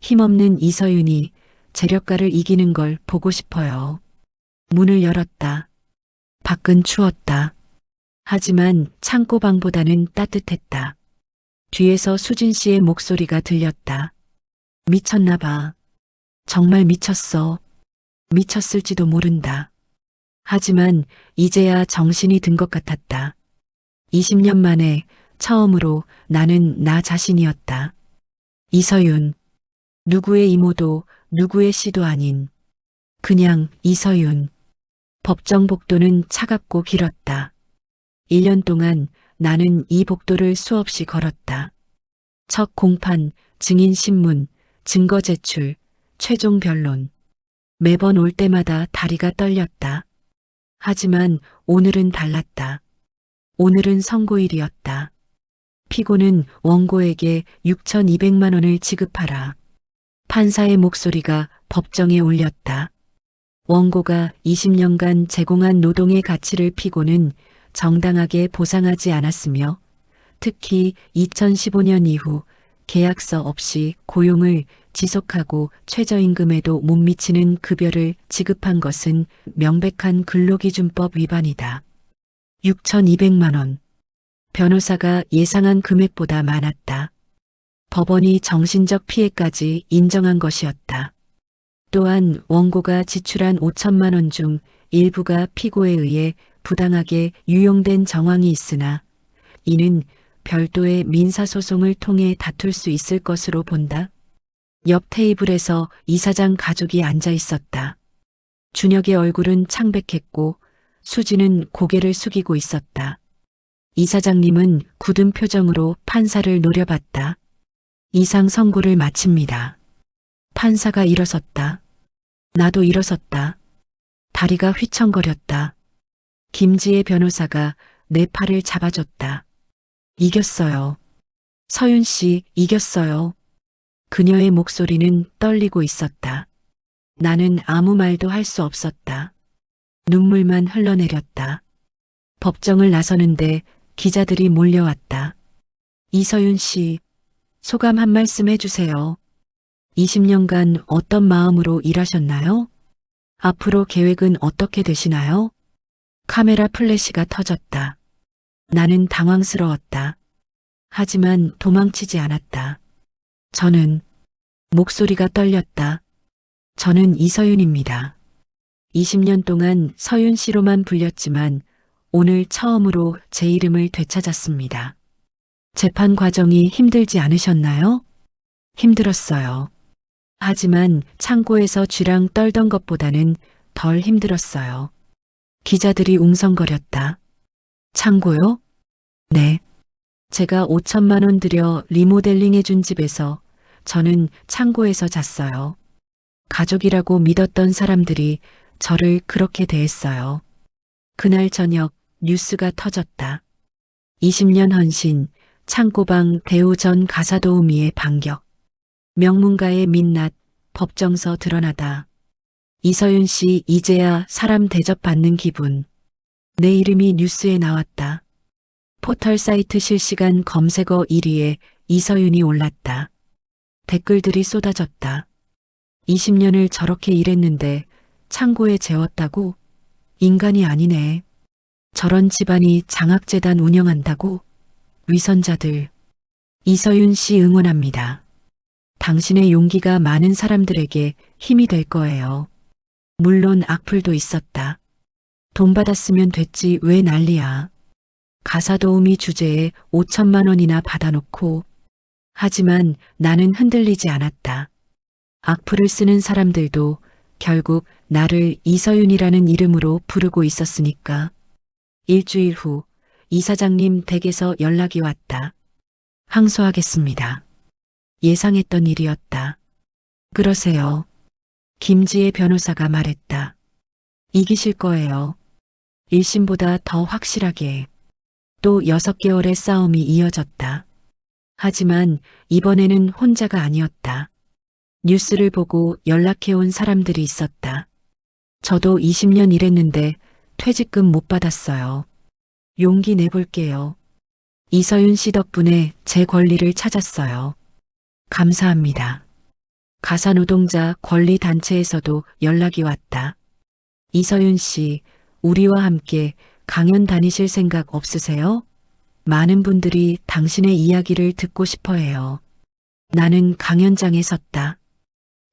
힘없는 이서윤이 재력가를 이기는 걸 보고 싶어요. 문을 열었다. 밖은 추웠다. 하지만 창고방보다는 따뜻했다. 뒤에서 수진 씨의 목소리가 들렸다. 미쳤나 봐. 정말 미쳤어. 미쳤을지도 모른다. 하지만 이제야 정신이 든 것 같았다. 20년 만에 처음으로 나는 나 자신이었다. 이서윤. 누구의 이모도 누구의 씨도 아닌 그냥 이서윤. 법정 복도는 차갑고 길었다. 1년 동안 나는 이 복도를 수없이 걸었다. 첫 공판, 증인 신문, 증거 제출, 최종 변론. 매번 올 때마다 다리가 떨렸다. 하지만 오늘은 달랐다. 오늘은 선고일이었다. 피고는 원고에게 6,200만 원을 지급하라. 판사의 목소리가 법정에 울렸다. 원고가 20년간 제공한 노동의 가치를 피고는 정당하게 보상하지 않았으며 특히 2015년 이후 계약서 없이 고용을 지속하고 최저임금에도 못 미치는 급여를 지급한 것은 명백한 근로기준법 위반이다. 6,200만 원. 변호사가 예상한 금액보다 많았다. 법원이 정신적 피해까지 인정한 것이었다. 또한 원고가 지출한 5천만 원 중 일부가 피고에 의해 부당하게 유용된 정황이 있으나 이는 별도의 민사소송을 통해 다툴 수 있을 것으로 본다. 옆 테이블에서 이사장 가족이 앉아 있었다. 준혁의 얼굴은 창백했고 수지는 고개를 숙이고 있었다. 이사장님은 굳은 표정으로 판사를 노려봤다. 이상 선고를 마칩니다. 판사가 일어섰다. 나도 일어섰다. 다리가 휘청거렸다. 김지혜 변호사가 내 팔을 잡아줬다. 이겼어요. 서윤 씨, 이겼어요. 그녀의 목소리는 떨리고 있었다. 나는 아무 말도 할 수 없었다. 눈물만 흘러내렸다. 법정을 나서는데 기자들이 몰려왔다. 이서윤 씨, 소감 한 말씀 해주세요. 20년간 어떤 마음으로 일하셨나요? 앞으로 계획은 어떻게 되시나요? 카메라 플래시가 터졌다. 나는 당황스러웠다. 하지만 도망치지 않았다. 저는 목소리가 떨렸다. 저는 이서윤입니다. 20년 동안 서윤 씨로만 불렸지만 오늘 처음으로 제 이름을 되찾았습니다. 재판 과정이 힘들지 않으셨나요? 힘들었어요. 하지만 창고에서 쥐랑 떨던 것보다는 덜 힘들었어요. 기자들이 웅성거렸다. 창고요? 네. 제가 5천만 원 들여 리모델링 해준 집에서 저는 창고에서 잤어요. 가족이라고 믿었던 사람들이 저를 그렇게 대했어요. 그날 저녁 뉴스가 터졌다. 20년 헌신, 창고방 대우 전 가사도우미의 반격. 명문가의 민낯, 법정서 드러나다. 이서윤 씨 이제야 사람 대접받는 기분. 내 이름이 뉴스에 나왔다. 포털 사이트 실시간 검색어 1위에 이서윤이 올랐다. 댓글들이 쏟아졌다. 20년을 저렇게 일했는데 창고에 재웠다고? 인간이 아니네. 저런 집안이 장학재단 운영한다고? 위선자들. 이서윤 씨 응원합니다. 당신의 용기가 많은 사람들에게 힘이 될 거예요. 물론 악플도 있었다. 돈 받았으면 됐지 왜 난리야. 가사도우미 주제에 5천만 원이나 받아놓고. 하지만 나는 흔들리지 않았다. 악플을 쓰는 사람들도 결국 나를 이서윤이라는 이름으로 부르고 있었으니까. 일주일 후 이사장님 댁에서 연락이 왔다. 항소하겠습니다. 예상했던 일이었다. 그러세요. 김지혜 변호사가 말했다. 이기실 거예요. 1심보다 더 확실하게. 또 6개월의 싸움이 이어졌다. 하지만 이번에는 혼자가 아니었다. 뉴스를 보고 연락해온 사람들이 있었다. 저도 20년 일했는데 퇴직금 못 받았어요. 용기 내볼게요. 이서윤 씨 덕분에 제 권리를 찾았어요. 감사합니다. 가사노동자 권리단체에서도 연락이 왔다. 이서윤 씨, 우리와 함께 강연 다니실 생각 없으세요? 많은 분들이 당신의 이야기를 듣고 싶어 해요. 나는 강연장에 섰다.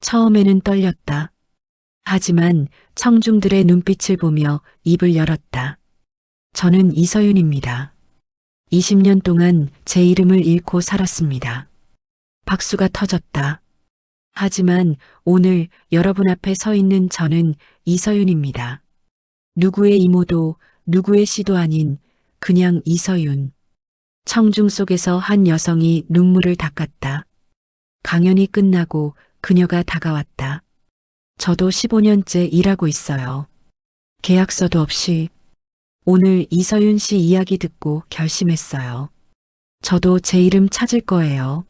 처음에는 떨렸다. 하지만 청중들의 눈빛을 보며 입을 열었다. 저는 이서윤입니다. 20년 동안 제 이름을 잃고 살았습니다. 박수가 터졌다. 하지만 오늘 여러분 앞에 서 있는 저는 이서윤입니다. 누구의 이모도 누구의 씨도 아닌 그냥 이서윤. 청중 속에서 한 여성이 눈물을 닦았다. 강연이 끝나고 그녀가 다가왔다. 저도 15년째 일하고 있어요. 계약서도 없이. 오늘 이서윤 씨 이야기 듣고 결심했어요. 저도 제 이름 찾을 거예요.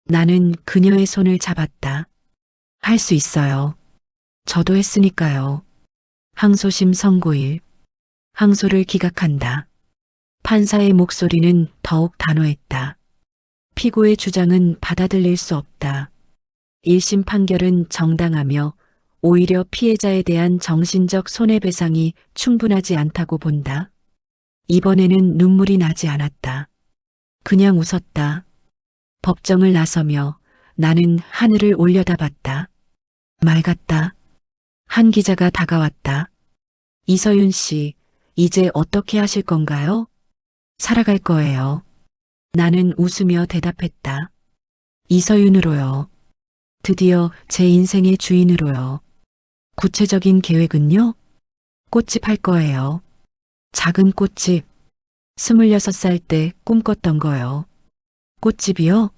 나는 그녀의 손을 잡았다. 할 수 있어요. 저도 했으니까요. 항소심 선고일. 항소를 기각한다. 판사의 목소리는 더욱 단호했다. 피고의 주장은 받아들일 수 없다. 1심 판결은 정당하며 오히려 피해자에 대한 정신적 손해배상이 충분하지 않다고 본다. 이번에는 눈물이 나지 않았다. 그냥 웃었다. 법정을 나서며 나는 하늘을 올려다봤다. 맑았다. 한 기자가 다가왔다. 이서윤 씨, 이제 어떻게 하실 건가요? 살아갈 거예요. 나는 웃으며 대답했다. 이서윤으로요. 드디어 제 인생의 주인으로요. 구체적인 계획은요? 꽃집 할 거예요. 작은 꽃집. 26살 때 꿈꿨던 거요. 꽃집이요?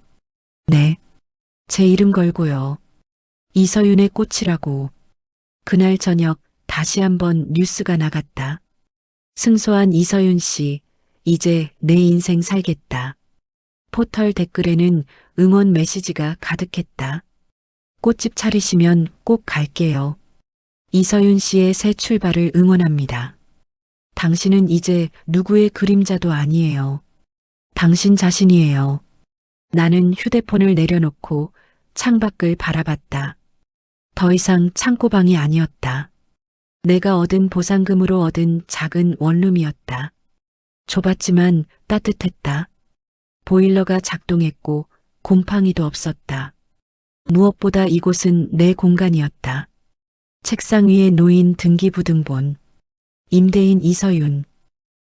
네. 제 이름 걸고요. 이서윤의 꽃이라고. 그날 저녁 다시 한번 뉴스가 나갔다. 승소한 이서윤 씨, 이제 내 인생 살겠다. 포털 댓글에는 응원 메시지가 가득했다. 꽃집 차리시면 꼭 갈게요. 이서윤 씨의 새 출발을 응원합니다. 당신은 이제 누구의 그림자도 아니에요. 당신 자신이에요. 나는 휴대폰을 내려놓고 창밖을 바라봤다. 더 이상 창고방이 아니었다. 내가 얻은 보상금으로 얻은 작은 원룸이었다. 좁았지만 따뜻했다. 보일러가 작동했고 곰팡이도 없었다. 무엇보다 이곳은 내 공간이었다. 책상 위에 놓인 등기부등본. 임대인 이서윤.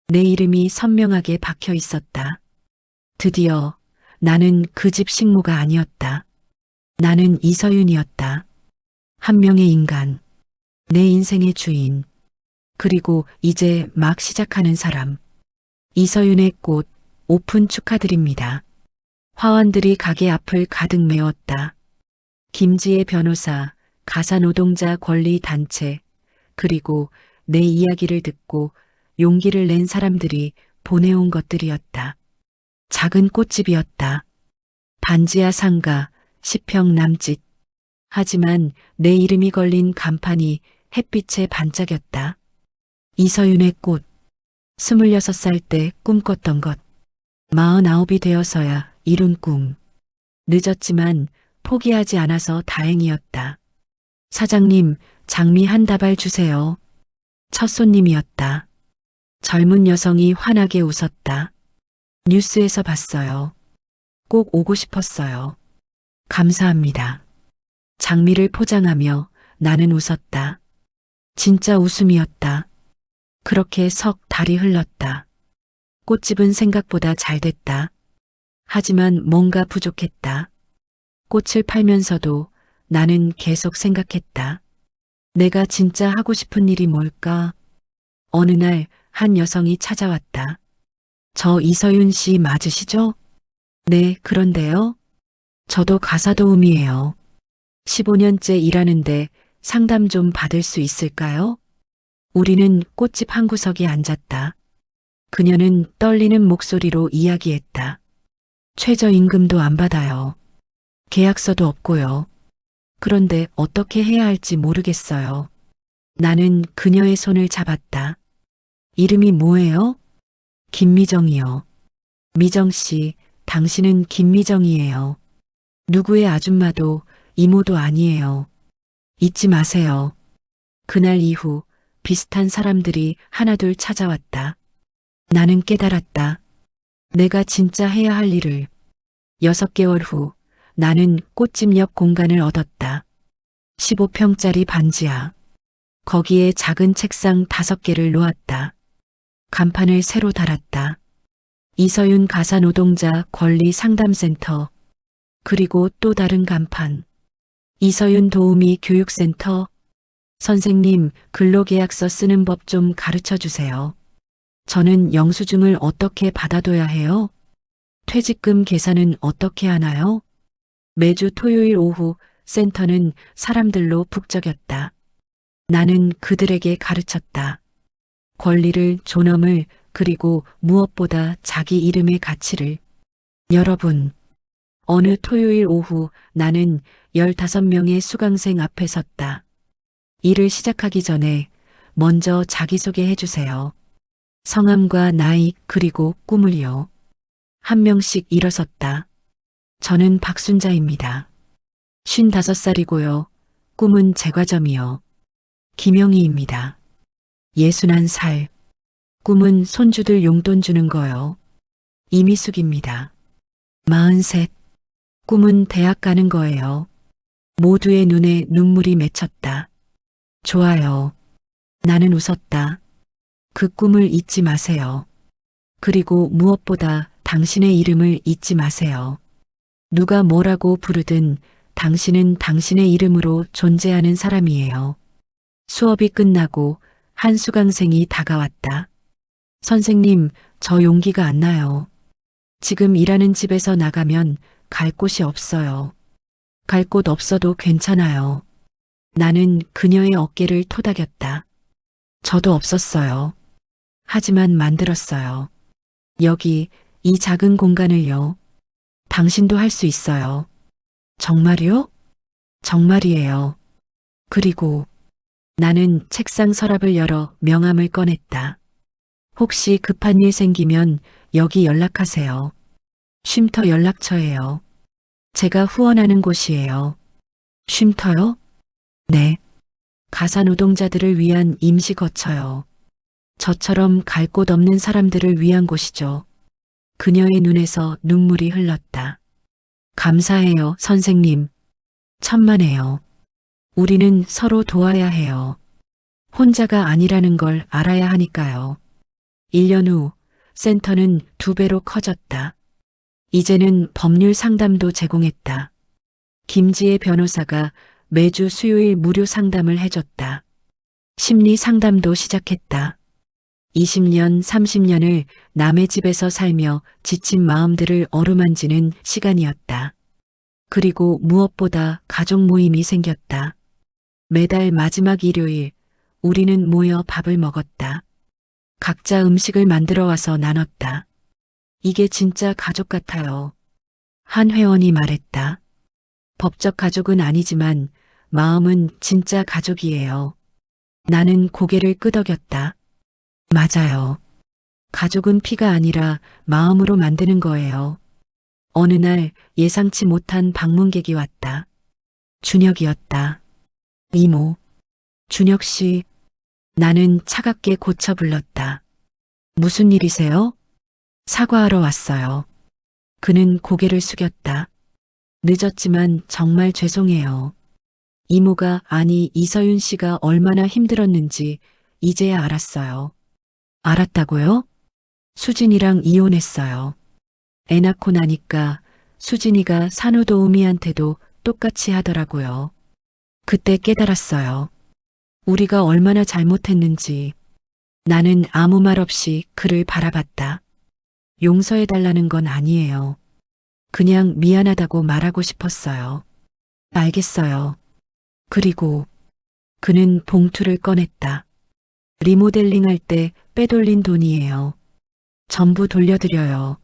내 이름이 선명하게 박혀 있었다. 드디어 나는 그 집 식모가 아니었다. 나는 이서윤이었다. 한 명의 인간. 내 인생의 주인. 그리고 이제 막 시작하는 사람. 이서윤의 꽃 오픈 축하드립니다. 화환들이 가게 앞을 가득 메웠다. 김지혜 변호사, 가사노동자 권리단체, 그리고 내 이야기를 듣고 용기를 낸 사람들이 보내온 것들이었다. 작은 꽃집이었다. 반지하 상가, 10평 남짓. 하지만 내 이름이 걸린 간판이 햇빛에 반짝였다. 이서윤의 꽃. 26살 때 꿈꿨던 것. 49이 되어서야 이룬 꿈. 늦었지만 포기하지 않아서 다행이었다. 사장님, 장미 한 다발 주세요. 첫 손님이었다. 젊은 여성이 환하게 웃었다. 뉴스에서 봤어요. 꼭 오고 싶었어요. 감사합니다. 장미를 포장하며 나는 웃었다. 진짜 웃음이었다. 그렇게 석 달이 흘렀다. 꽃집은 생각보다 잘 됐다. 하지만 뭔가 부족했다. 꽃을 팔면서도 나는 계속 생각했다. 내가 진짜 하고 싶은 일이 뭘까? 어느 날 한 여성이 찾아왔다. 저 이서윤 씨 맞으시죠? 네, 그런데요. 저도 가사도우미예요. 15년째 일하는데 상담 좀 받을 수 있을까요? 우리는 꽃집 한 구석에 앉았다. 그녀는 떨리는 목소리로 이야기했다. 최저임금도 안 받아요. 계약서도 없고요. 그런데 어떻게 해야 할지 모르겠어요. 나는 그녀의 손을 잡았다. 이름이 뭐예요? 김미정이요. 미정 씨, 당신은 김미정이에요. 누구의 아줌마도 이모도 아니에요. 잊지 마세요. 그날 이후 비슷한 사람들이 하나둘 찾아왔다. 나는 깨달았다. 내가 진짜 해야 할 일을. 6개월 후 나는 꽃집 옆 공간을 얻었다. 15평짜리 반지하. 거기에 작은 책상 5개를 놓았다. 간판을 새로 달았다. 이서윤 가사노동자 권리상담센터. 그리고 또 다른 간판. 이서윤 도우미 교육센터. 선생님, 근로계약서 쓰는 법 좀 가르쳐 주세요. 저는 영수증을 어떻게 받아둬야 해요? 퇴직금 계산은 어떻게 하나요? 매주 토요일 오후 센터는 사람들로 북적였다. 나는 그들에게 가르쳤다. 권리를, 존엄을, 그리고 무엇보다 자기 이름의 가치를. 여러분, 어느 토요일 오후 나는 15명의 수강생 앞에 섰다. 일을 시작하기 전에 먼저 자기소개해 주세요. 성함과 나이 그리고 꿈을요. 한 명씩 일어섰다. 저는 박순자입니다. 55살이고요. 꿈은 제과점이요. 김영희입니다. 61살. 꿈은 손주들 용돈 주는 거요. 이미숙입니다. 43. 꿈은 대학 가는 거예요. 모두의 눈에 눈물이 맺혔다. 좋아요. 나는 웃었다. 그 꿈을 잊지 마세요. 그리고 무엇보다 당신의 이름을 잊지 마세요. 누가 뭐라고 부르든 당신은 당신의 이름으로 존재하는 사람이에요. 수업이 끝나고 한 수강생이 다가왔다. 선생님, 저 용기가 안 나요. 지금 일하는 집에서 나가면 갈 곳이 없어요. 갈 곳 없어도 괜찮아요. 나는 그녀의 어깨를 토닥였다. 저도 없었어요. 하지만 만들었어요. 여기, 이 작은 공간을요. 당신도 할 수 있어요. 정말이요? 정말이에요. 그리고 나는 책상 서랍을 열어 명함을 꺼냈다. 혹시 급한 일 생기면 여기 연락하세요. 쉼터 연락처예요. 제가 후원하는 곳이에요. 쉼터요? 네. 가사노동자들을 위한 임시 거처요. 저처럼 갈 곳 없는 사람들을 위한 곳이죠. 그녀의 눈에서 눈물이 흘렀다. 감사해요, 선생님. 천만에요. 우리는 서로 도와야 해요. 혼자가 아니라는 걸 알아야 하니까요. 1년 후 센터는 2배로 커졌다. 이제는 법률 상담도 제공했다. 김지혜 변호사가 매주 수요일 무료 상담을 해줬다. 심리 상담도 시작했다. 20년, 30년을 남의 집에서 살며 지친 마음들을 어루만지는 시간이었다. 그리고 무엇보다 가족 모임이 생겼다. 매달 마지막 일요일 우리는 모여 밥을 먹었다. 각자 음식을 만들어 와서 나눴다. 이게 진짜 가족 같아요. 한 회원이 말했다. 법적 가족은 아니지만 마음은 진짜 가족이에요. 나는 고개를 끄덕였다. 맞아요. 가족은 피가 아니라 마음으로 만드는 거예요. 어느 날 예상치 못한 방문객이 왔다. 준혁이었다. 이모. 준혁 씨. 나는 차갑게 고쳐 불렀다. 무슨 일이세요? 사과하러 왔어요. 그는 고개를 숙였다. 늦었지만 정말 죄송해요. 이모가 아니 이서윤 씨가 얼마나 힘들었는지 이제야 알았어요. 알았다고요? 수진이랑 이혼했어요. 애 낳고 나니까 수진이가 산후도우미한테도 똑같이 하더라고요. 그때 깨달았어요. 우리가 얼마나 잘못했는지. 나는 아무 말 없이 그를 바라봤다. 용서해달라는 건 아니에요. 그냥 미안하다고 말하고 싶었어요. 알겠어요. 그리고 그는 봉투를 꺼냈다. 리모델링 할 때 빼돌린 돈이에요. 전부 돌려드려요.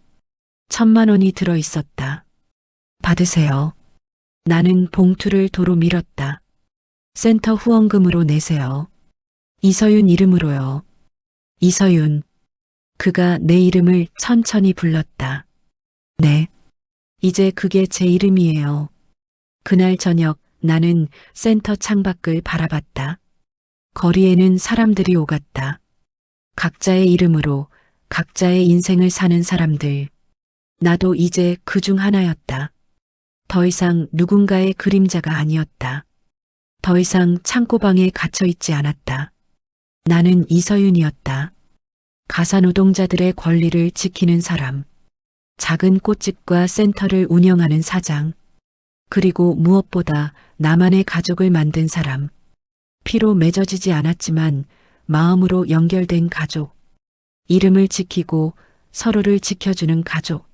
1,000만 원이 들어 있었다. 받으세요. 나는 봉투를 도로 밀었다. 센터 후원금으로 내세요. 이서윤 이름으로요. 이서윤. 그가 내 이름을 천천히 불렀다. 네. 이제 그게 제 이름이에요. 그날 저녁 나는 센터 창밖을 바라봤다. 거리에는 사람들이 오갔다. 각자의 이름으로 각자의 인생을 사는 사람들. 나도 이제 그 중 하나였다. 더 이상 누군가의 그림자가 아니었다. 더 이상 창고방에 갇혀 있지 않았다. 나는 이서윤이었다. 가사노동자들의 권리를 지키는 사람. 작은 꽃집과 센터를 운영하는 사장. 그리고 무엇보다 나만의 가족을 만든 사람. 피로 맺어지지 않았지만 마음으로 연결된 가족. 이름을 지키고 서로를 지켜주는 가족.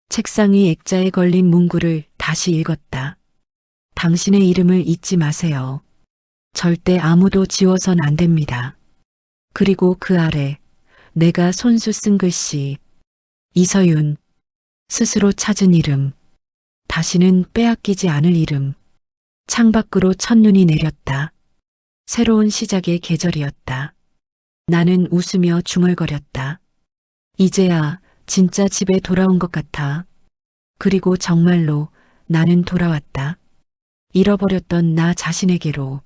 책상 위 액자에 걸린 문구를 다시 읽었다. 당신의 이름을 잊지 마세요. 절대 아무도 지워선 안 됩니다. 그리고 그 아래 내가 손수 쓴 글씨. 이서윤. 스스로 찾은 이름. 다시는 빼앗기지 않을 이름. 창밖으로 첫눈이 내렸다. 새로운 시작의 계절이었다. 나는 웃으며 중얼거렸다. 이제야 진짜 집에 돌아온 것 같아. 그리고 정말로 나는 돌아왔다. 잃어버렸던 나 자신에게로.